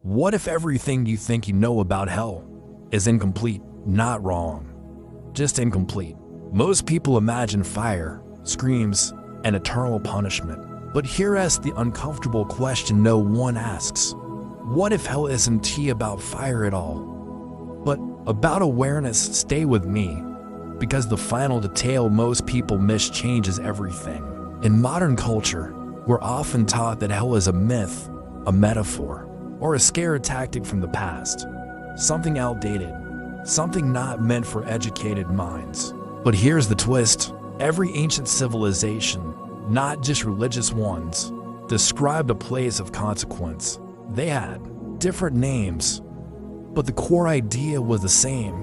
What if everything you think you know about hell is incomplete? Not wrong, just incomplete. Most people imagine fire, screams, and eternal punishment. But here's the uncomfortable question no one asks. What if hell isn't about fire at all, but about awareness? Stay with me, because the final detail most people miss changes everything. In modern culture, we're often taught that hell is a myth, a metaphor, or a scare tactic from the past. Something outdated, something not meant for educated minds. But here's the twist. Every ancient civilization, not just religious ones, described a place of consequence. They had different names, but the core idea was the same.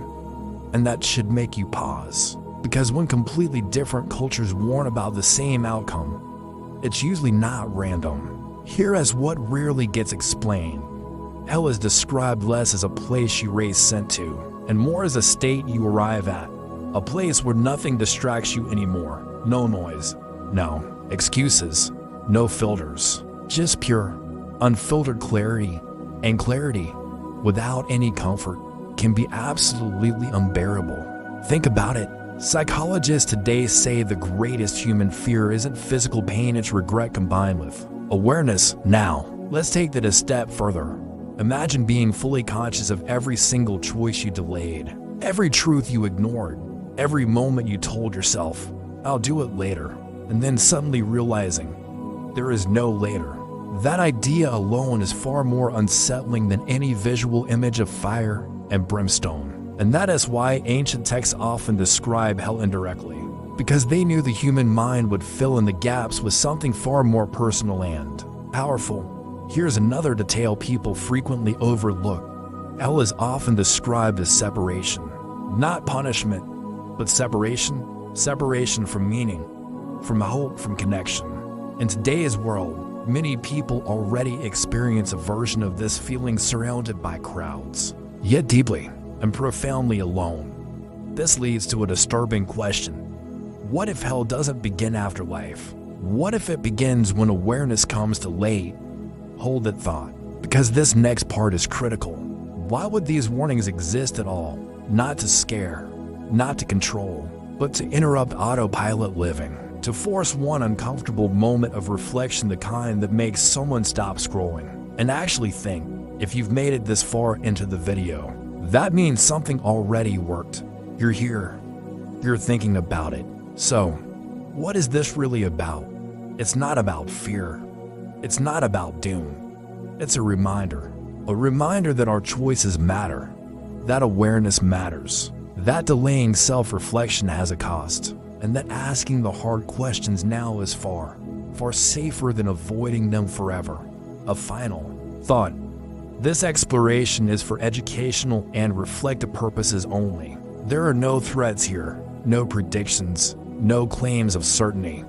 And that should make you pause. Because when completely different cultures warn about the same outcome, it's usually not random. Here is what rarely gets explained. Hell is described less as a place you raise sent to, and more as a state you arrive at. A place where nothing distracts you anymore. No noise, no excuses, no filters. Just pure, unfiltered clarity. And clarity, without any comfort, can be absolutely unbearable. Think about it. Psychologists today say the greatest human fear isn't physical pain, it's regret combined with awareness. Now, let's take that a step further. Imagine being fully conscious of every single choice you delayed, every truth you ignored, every moment you told yourself, I'll do it later, and then suddenly realizing there is no later. That idea alone is far more unsettling than any visual image of fire and brimstone. And that is why ancient texts often describe hell indirectly, because they knew the human mind would fill in the gaps with something far more personal and powerful. Here's another detail people frequently overlook. Hell is often described as separation, not punishment, but separation. Separation from meaning, from hope, from connection. In today's world, many people already experience a version of this feeling, surrounded by crowds, yet deeply and profoundly alone. This leads to a disturbing question. What if hell doesn't begin after life? What if it begins when awareness comes too late? Hold that thought, because this next part is critical. Why would these warnings exist at all? Not to scare, not to control, but to interrupt autopilot living, to force one uncomfortable moment of reflection, the kind that makes someone stop scrolling and actually think. If you've made it this far into the video, that means something already worked. You're here. You're thinking about it. So, what is this really about? It's not about fear. It's not about doom. It's a reminder that our choices matter, that awareness matters, that delaying self-reflection has a cost, and that asking the hard questions now is far, far safer than avoiding them forever. A final thought. This exploration is for educational and reflective purposes only. There are no threats here, no predictions, no claims of certainty.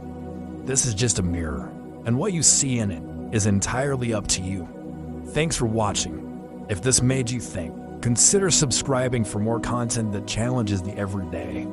This is just a mirror, and what you see in it is entirely up to you. Thanks for watching. If this made you think, consider subscribing for more content that challenges the everyday.